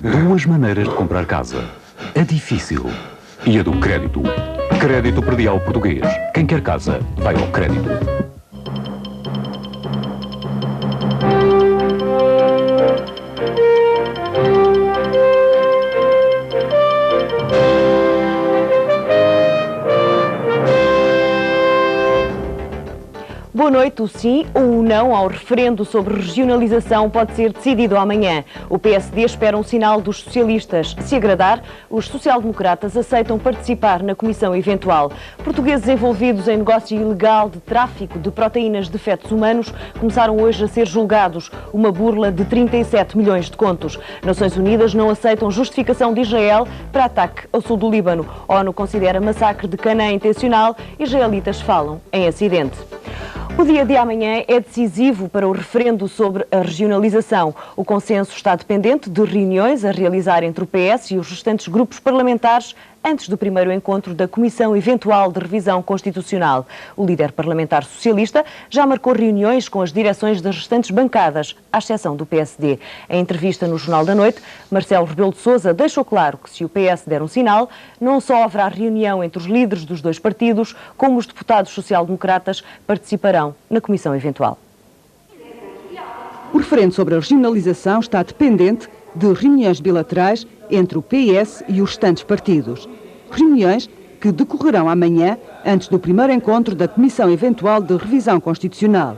duas maneiras de comprar casa. A difícil e a do crédito. Crédito predial português. Quem quer casa, vai ao crédito. Boa noite. O sim ou o não ao referendo sobre regionalização pode ser decidido amanhã. O PSD espera um sinal dos socialistas. Se agradar, os social-democratas aceitam participar na comissão eventual. Portugueses envolvidos em negócio ilegal de tráfico de proteínas de fetos humanos começaram hoje a ser julgados. Uma burla de 37 milhões de contos. Nações Unidas não aceitam justificação de Israel para ataque ao sul do Líbano. A ONU considera massacre de Canaã intencional. Israelitas falam em acidente. O dia de amanhã é decisivo para o referendo sobre a regionalização. O consenso está dependente de reuniões a realizar entre o PS e os restantes grupos parlamentares antes do primeiro encontro da Comissão Eventual de Revisão Constitucional. O líder parlamentar socialista já marcou reuniões com as direções das restantes bancadas, à exceção do PSD. Em entrevista no Jornal da Noite, Marcelo Rebelo de Sousa deixou claro que se o PS der um sinal, não só haverá reunião entre os líderes dos dois partidos, como os deputados social-democratas participarão na Comissão Eventual. O referendo sobre a regionalização está dependente de reuniões bilaterais entre o PS e os restantes partidos. Reuniões que decorrerão amanhã antes do primeiro encontro da Comissão Eventual de Revisão Constitucional.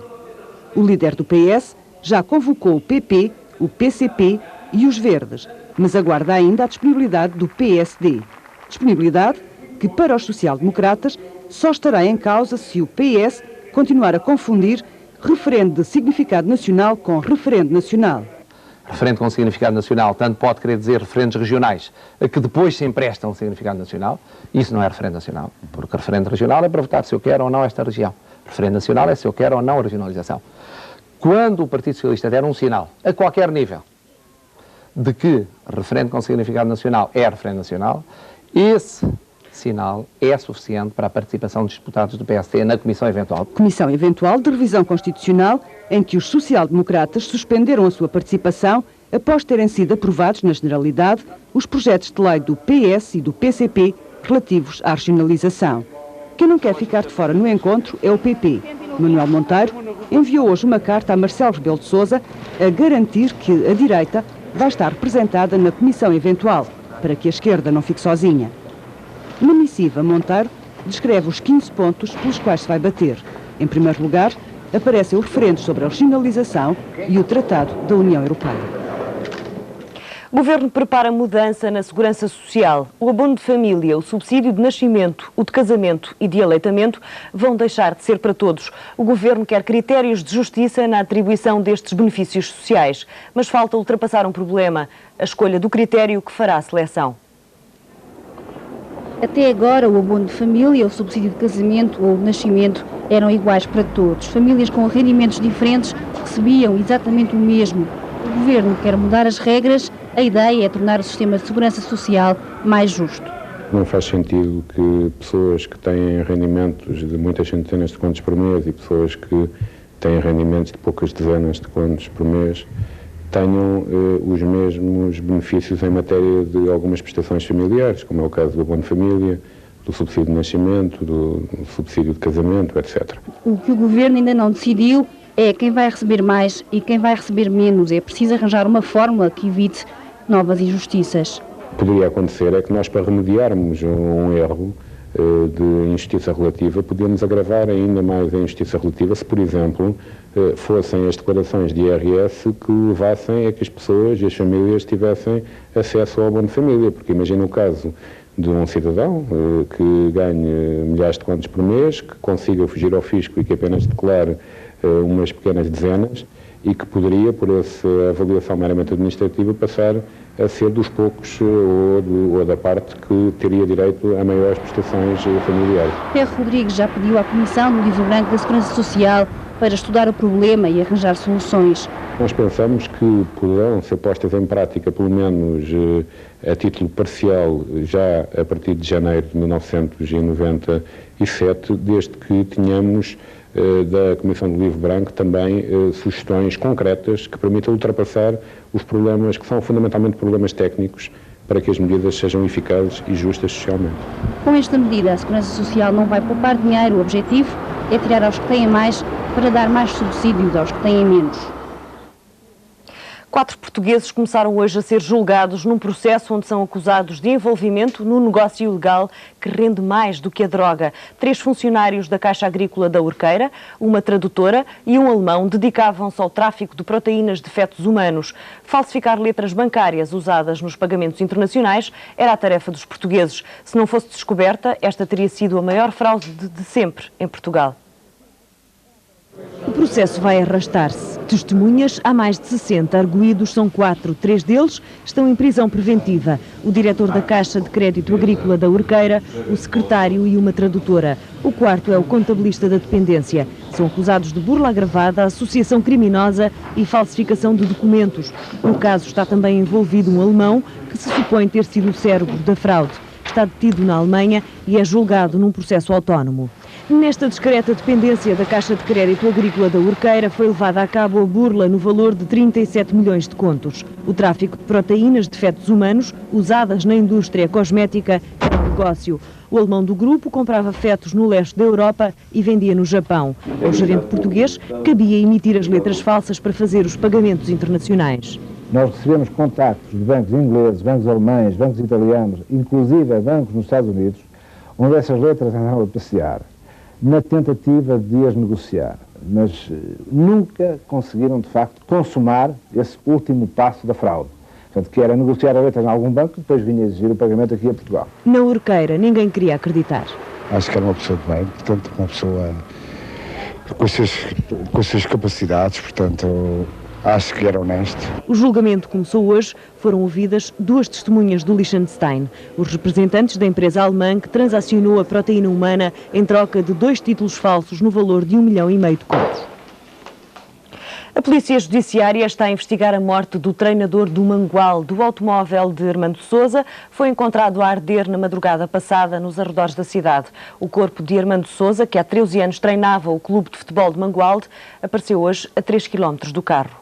O líder do PS já convocou o PP, o PCP e os Verdes, mas aguarda ainda a disponibilidade do PSD. Disponibilidade que, para os social-democratas, só estará em causa se o PS continuar a confundir referendo de significado nacional com referendo nacional. Referendo com significado nacional, tanto pode querer dizer referendos regionais, que depois se emprestam significado nacional. Isso não é referendo nacional, porque referendo regional é para votar se eu quero ou não esta região. Referendo nacional é se eu quero ou não a regionalização. Quando o Partido Socialista der um sinal, a qualquer nível, de que referendo com significado nacional é referendo nacional, esse sinal é suficiente para a participação dos deputados do PSD na Comissão Eventual. Comissão Eventual de Revisão Constitucional, em que os social-democratas suspenderam a sua participação após terem sido aprovados, na generalidade, os projetos de lei do PS e do PCP relativos à regionalização. Quem não quer ficar de fora no encontro é o PP. Manuel Monteiro enviou hoje uma carta a Marcelo Rebelo de Sousa a garantir que a direita vai estar representada na Comissão Eventual, para que a esquerda não fique sozinha. Na missiva, Monteiro descreve os 15 pontos pelos quais se vai bater. Em primeiro lugar, aparecem os referendos sobre a regionalização e o Tratado da União Europeia. O Governo prepara mudança na segurança social. O abono de família, o subsídio de nascimento, o de casamento e de aleitamento vão deixar de ser para todos. O Governo quer critérios de justiça na atribuição destes benefícios sociais. Mas falta ultrapassar um problema, a escolha do critério que fará a seleção. Até agora, o abono de família, o subsídio de casamento ou de nascimento eram iguais para todos. Famílias com rendimentos diferentes recebiam exatamente o mesmo. O Governo quer mudar as regras, a ideia é tornar o sistema de segurança social mais justo. Não faz sentido que pessoas que têm rendimentos de muitas centenas de contos por mês e pessoas que têm rendimentos de poucas dezenas de contos por mês tenham os mesmos benefícios em matéria de algumas prestações familiares, como é o caso do abono de família, do subsídio de nascimento, do subsídio de casamento, etc. O que o Governo ainda não decidiu é quem vai receber mais e quem vai receber menos. É preciso arranjar uma fórmula que evite novas injustiças. Poderia acontecer é que nós, para remediarmos um erro de injustiça relativa, podemos agravar ainda mais a injustiça relativa se, por exemplo, fossem as declarações de IRS que levassem a que as pessoas e as famílias tivessem acesso ao abono de família, porque imagina o caso de um cidadão que ganhe milhares de contos por mês, que consiga fugir ao fisco e que apenas declare umas pequenas dezenas e que poderia, por essa avaliação meramente administrativa, passar a ser dos poucos ou da parte que teria direito a maiores prestações familiares. Ferro Rodrigues já pediu à Comissão do Livro Branco da Segurança Social para estudar o problema e arranjar soluções. Nós pensamos que poderão ser postas em prática, pelo menos a título parcial, já a partir de janeiro de 1997, desde que tenhamos da Comissão do Livro Branco também sugestões concretas que permitam ultrapassar os problemas que são fundamentalmente problemas técnicos para que as medidas sejam eficazes e justas socialmente. Com esta medida, a Segurança Social não vai poupar dinheiro. O objetivo é tirar aos que têm mais para dar mais subsídios aos que têm menos. 4 portugueses começaram hoje a ser julgados num processo onde são acusados de envolvimento no negócio ilegal que rende mais do que a droga. 3 funcionários da Caixa Agrícola da Urqueira, uma tradutora e um alemão dedicavam-se ao tráfico de proteínas de fetos humanos. Falsificar letras bancárias usadas nos pagamentos internacionais era a tarefa dos portugueses. Se não fosse descoberta, esta teria sido a maior fraude de sempre em Portugal. O processo vai arrastar-se. Testemunhas há mais de 60, arguídos são 4. 3 deles estão em prisão preventiva. O diretor da Caixa de Crédito Agrícola da Urqueira, o secretário e uma tradutora. O 4º é o contabilista da dependência. São acusados de burla agravada, associação criminosa e falsificação de documentos. No caso está também envolvido um alemão que se supõe ter sido o cérebro da fraude. Está detido na Alemanha e é julgado num processo autónomo. Nesta discreta dependência da Caixa de Crédito Agrícola da Urqueira foi levada a cabo a burla no valor de 37 milhões de contos. O tráfico de proteínas de fetos humanos usadas na indústria cosmética era um negócio. O alemão do grupo comprava fetos no leste da Europa e vendia no Japão. Ao gerente português cabia emitir as letras falsas para fazer os pagamentos internacionais. Nós recebemos contactos de bancos ingleses, bancos alemães, bancos italianos, inclusive bancos nos Estados Unidos, onde essas letras andavam a passear, na tentativa de as negociar, mas nunca conseguiram, de facto, consumar esse último passo da fraude. Portanto, que era negociar a letras em algum banco e depois vinha exigir o pagamento aqui a Portugal. Na Urqueira, ninguém queria acreditar. Acho que era uma pessoa de bem, portanto, uma pessoa com as suas capacidades, portanto, acho que era honesto. O julgamento começou hoje. Foram ouvidas 2 testemunhas do Liechtenstein, os representantes da empresa alemã que transacionou a proteína humana em troca de 2 títulos falsos no valor de 1,5 milhão de contos. A Polícia Judiciária está a investigar a morte do treinador do Mangualde. O automóvel de Armando Sousa foi encontrado a arder na madrugada passada nos arredores da cidade. O corpo de Armando Sousa, que há 13 anos treinava o clube de futebol de Mangualde, apareceu hoje a 3 quilómetros do carro.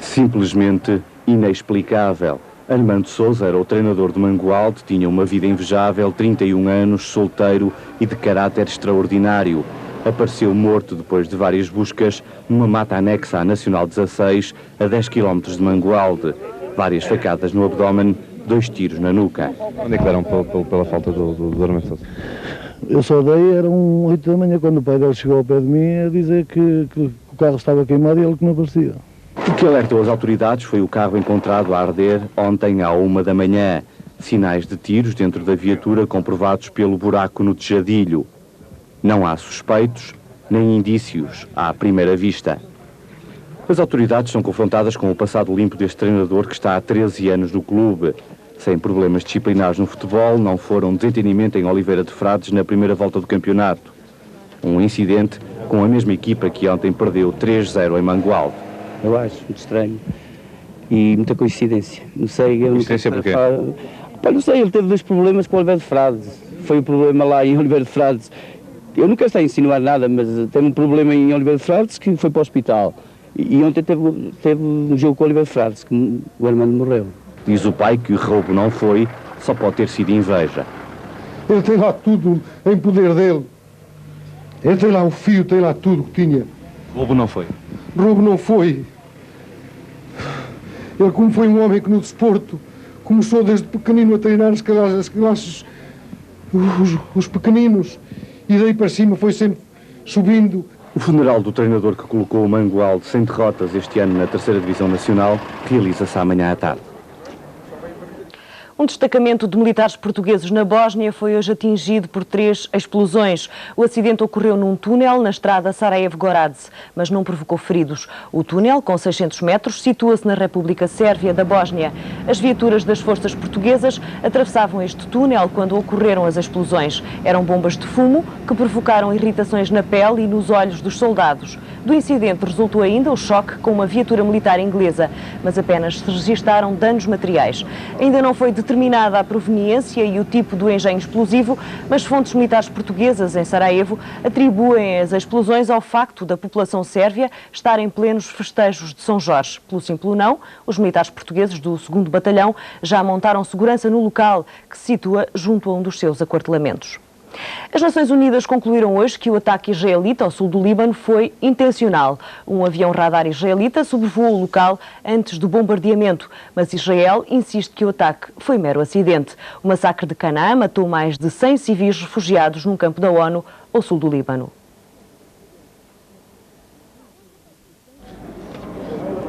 Simplesmente inexplicável. Armando Sousa era o treinador de Mangualde, tinha uma vida invejável, 31 anos, solteiro e de caráter extraordinário. Apareceu morto depois de várias buscas numa mata anexa à Nacional 16, a 10 km de Mangualde. Várias facadas no abdômen, 2 tiros na nuca. Onde é que deram pela falta do Armando Sousa? Eu só dei, eram 8 da manhã, quando o pai dele chegou ao pé de mim a dizer que o carro estava queimado e ele que não aparecia. O que alertou as autoridades foi o carro encontrado a arder ontem à 1 da manhã. Sinais de tiros dentro da viatura comprovados pelo buraco no tejadilho. Não há suspeitos, nem indícios à primeira vista. As autoridades são confrontadas com o passado limpo deste treinador que está há 13 anos no clube. Sem problemas disciplinares no futebol, não foram desentendimento em Oliveira de Frades na primeira volta do campeonato. Um incidente com a mesma equipa que ontem perdeu 3-0 em Mangualde. Eu acho muito estranho e muita coincidência. Não sei, eu coincidência porquê? Não sei, ele teve 2 problemas com o Oliveira de Frades. Foi o problema lá em Oliveira de Frades. Eu nunca sei insinuar nada, mas teve um problema em Oliveira de Frades que foi para o hospital. E ontem teve um jogo com o Oliveira de Frades, que o Armando morreu. Diz o pai que o roubo não foi, só pode ter sido inveja. Ele tem lá tudo em poder dele. Ele tem lá o fio, tem lá tudo que tinha. Roubo não foi? Roubo não foi. Ele, como foi um homem que no desporto começou desde pequenino a treinar as classes, os pequeninos, e daí para cima foi sempre subindo. O funeral do treinador que colocou o Mangualde sem derrotas este ano na 3ª Divisão Nacional realiza-se amanhã à tarde. Um destacamento de militares portugueses na Bósnia foi hoje atingido por 3 explosões. O acidente ocorreu num túnel na estrada Sarajevo-Goradze, mas não provocou feridos. O túnel, com 600 metros, situa-se na República Sérvia da Bósnia. As viaturas das forças portuguesas atravessavam este túnel quando ocorreram as explosões. Eram bombas de fumo que provocaram irritações na pele e nos olhos dos soldados. Do incidente resultou ainda o choque com uma viatura militar inglesa, mas apenas se registaram danos materiais. Ainda não foi determinado determinada a proveniência e o tipo do engenho explosivo, mas fontes militares portuguesas em Sarajevo atribuem as explosões ao facto da população sérvia estar em plenos festejos de São Jorge. Pelo sim, pelo não, os militares portugueses do 2º Batalhão já montaram segurança no local, que se situa junto a um dos seus aquartelamentos. As Nações Unidas concluíram hoje que o ataque israelita ao sul do Líbano foi intencional. Um avião radar israelita sobrevoou o local antes do bombardeamento, mas Israel insiste que o ataque foi mero acidente. O massacre de Canaã matou mais de 100 civis refugiados num campo da ONU ao sul do Líbano.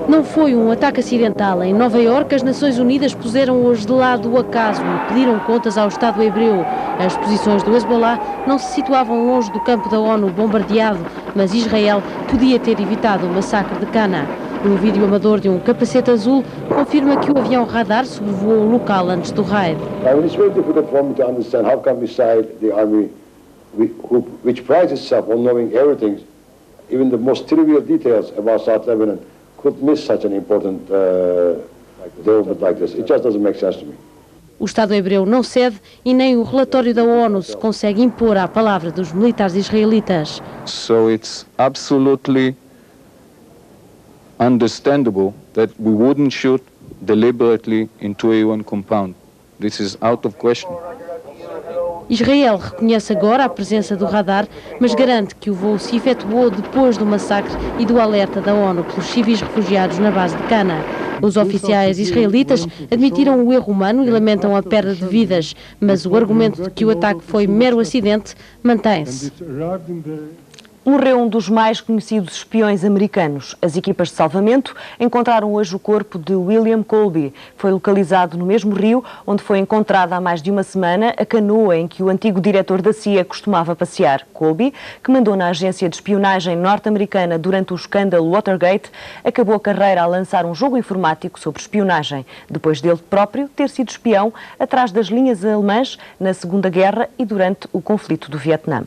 Não foi um ataque acidental. Em Nova Iorque, as Nações Unidas puseram hoje de lado o acaso e pediram contas ao Estado hebreu. As posições do Hezbollah não se situavam longe do campo da ONU bombardeado, mas Israel podia ter evitado o massacre de Cana. Um vídeo amador de um capacete azul confirma que o avião radar sobrevoou o local antes do raid. It's very difficult for me to understand how come beside the army which prides itself on knowing everything, even the most trivial details about South Lebanon, could miss such an important development like this. It just doesn't make sense to me. O Estado hebreu não cede e nem o relatório da ONU se consegue impor à palavra dos militares israelitas. So it's absolutely understandable that we wouldn't shoot deliberately into a UN compound. This is out of question. Israel reconhece agora a presença do radar, mas garante que o voo se efetuou depois do massacre e do alerta da ONU pelos civis refugiados na base de Cana. Os oficiais israelitas admitiram o erro humano e lamentam a perda de vidas, mas o argumento de que o ataque foi mero acidente mantém-se. Morreu um dos mais conhecidos espiões americanos. As equipas de salvamento encontraram hoje o corpo de William Colby. Foi localizado no mesmo rio onde foi encontrada há mais de uma semana a canoa em que o antigo diretor da CIA costumava passear. Colby, que mandou na agência de espionagem norte-americana durante o escândalo Watergate, acabou a carreira a lançar um jogo informático sobre espionagem, depois dele próprio ter sido espião atrás das linhas alemãs na Segunda Guerra e durante o conflito do Vietnã.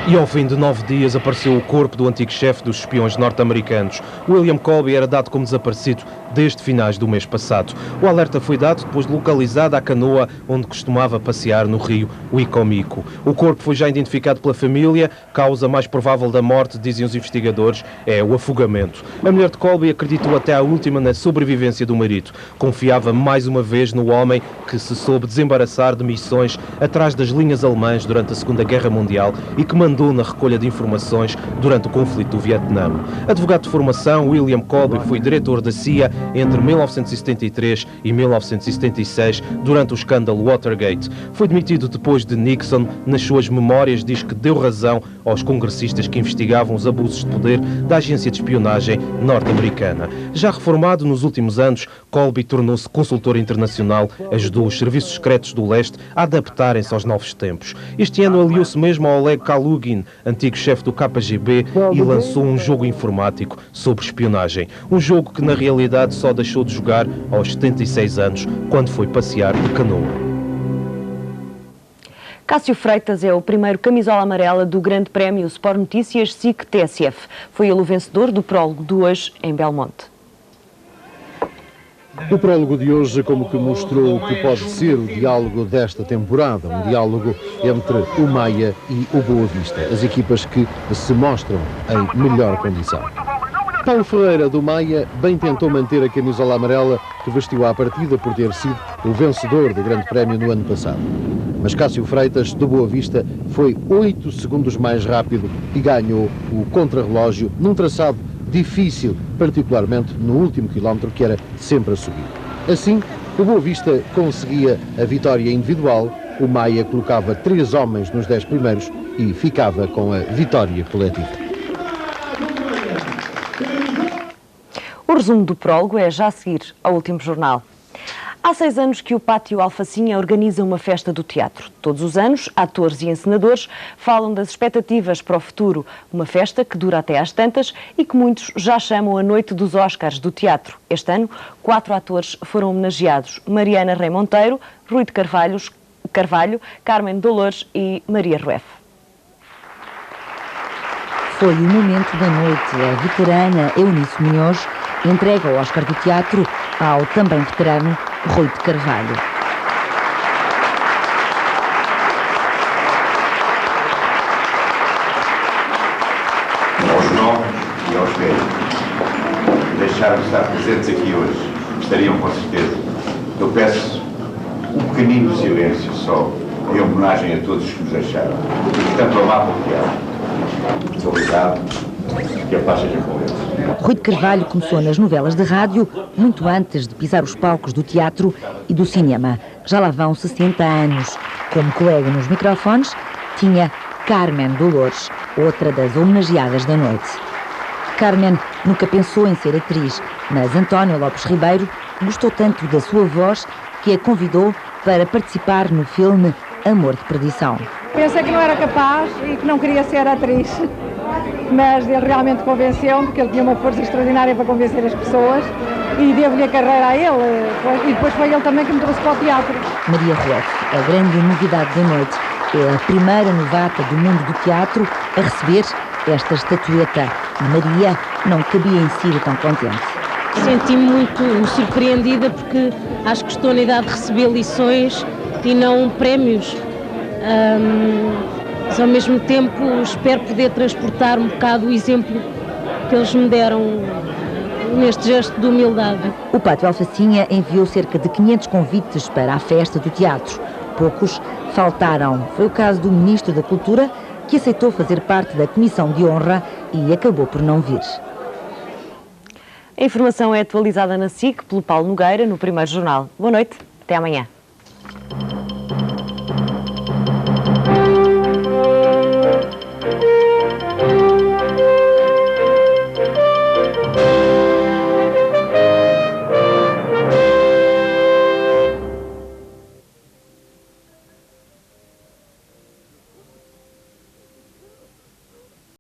E ao fim de 9 dias apareceu o corpo do antigo chefe dos espiões norte-americanos. William Colby era dado como desaparecido desde finais do mês passado. O alerta foi dado depois de localizada a canoa onde costumava passear no rio Wicomico. O corpo foi já identificado pela família. Causa mais provável da morte, dizem os investigadores, é o afogamento. A mulher de Colby acreditou até à última na sobrevivência do marido. Confiava mais uma vez no homem que se soube desembaraçar de missões atrás das linhas alemãs durante a Segunda Guerra Mundial e que mandou na recolha de informações durante o conflito do Vietnã. Advogado de formação, William Colby foi diretor da CIA entre 1973 e 1976, durante o escândalo Watergate. Foi demitido depois de Nixon. Nas suas memórias diz que deu razão aos congressistas que investigavam os abusos de poder da agência de espionagem norte-americana. Já reformado nos últimos anos, Colby tornou-se consultor internacional, ajudou os serviços secretos do leste a adaptarem-se aos novos tempos. Este ano aliou-se mesmo ao Oleg Kalugin, antigo chefe do KGB, e lançou um jogo informático sobre espionagem. Um jogo que na realidade só deixou de jogar aos 76 anos, quando foi passear de canoa. Cássio Freitas é o primeiro camisola amarela do Grande Prémio Sport Notícias SIC TSF. Foi ele o vencedor do prólogo de hoje em Belmonte. O prólogo de hoje como que mostrou o que pode ser o diálogo desta temporada, um diálogo entre o Maia e o Boa Vista, as equipas que se mostram em melhor condição. Paulo Ferreira, do Maia, bem tentou manter a camisola amarela que vestiu à partida por ter sido o vencedor do Grande Prémio no ano passado. Mas Cássio Freitas, do Boa Vista, foi 8 segundos mais rápido e ganhou o contrarrelógio num traçado difícil, particularmente no último quilómetro, que era sempre a subir. Assim, o Boa Vista conseguia a vitória individual, o Maia colocava 3 homens nos 10 primeiros e ficava com a vitória coletiva. O resumo do prólogo é já a seguir ao último jornal. Há 6 anos que o Pátio Alfacinha organiza uma festa do teatro. Todos os anos, atores e encenadores falam das expectativas para o futuro. Uma festa que dura até às tantas e que muitos já chamam a Noite dos Oscars do teatro. Este ano, 4 atores foram homenageados: Mariana Rei Monteiro, Rui de Carvalho, Carmen Dolores e Maria Rueff. Foi o momento da noite. A veterana Eunice Munhoz entrega o Oscar do Teatro ao também veterano Rui de Carvalho. Aos novos e aos velhos, deixaram de estar presentes aqui hoje, estariam com certeza. Eu peço um pequenino silêncio só, em homenagem a todos que nos deixaram. Portanto, amavam o teatro. Muito obrigado, que a paz seja com eles. Rui de Carvalho começou nas novelas de rádio, muito antes de pisar os palcos do teatro e do cinema. Já lá vão 60 anos. Como colega nos microfones, tinha Carmen Dolores, outra das homenageadas da noite. Carmen nunca pensou em ser atriz, mas António Lopes Ribeiro gostou tanto da sua voz que a convidou para participar no filme Amor de Perdição. Pensei que não era capaz e que não queria ser atriz, mas ele realmente convenceu-me, porque ele tinha uma força extraordinária para convencer as pessoas, e devo-lhe a carreira a ele, e depois foi ele também que me trouxe para o teatro. Maria Rueff, a grande novidade da noite, é a primeira novata do mundo do teatro a receber esta estatueta. E Maria não cabia em si tão contente. Senti-me muito surpreendida porque acho que estou na idade de receber lições e não prémios. Mas ao mesmo tempo espero poder transportar um bocado o exemplo que eles me deram neste gesto de humildade. O Pátio Alfacinha enviou cerca de 500 convites para a festa do teatro. Poucos faltaram. Foi o caso do Ministro da Cultura, que aceitou fazer parte da Comissão de Honra e acabou por não vir. A informação é atualizada na SIC pelo Paulo Nogueira, no Primeiro Jornal. Boa noite, até amanhã.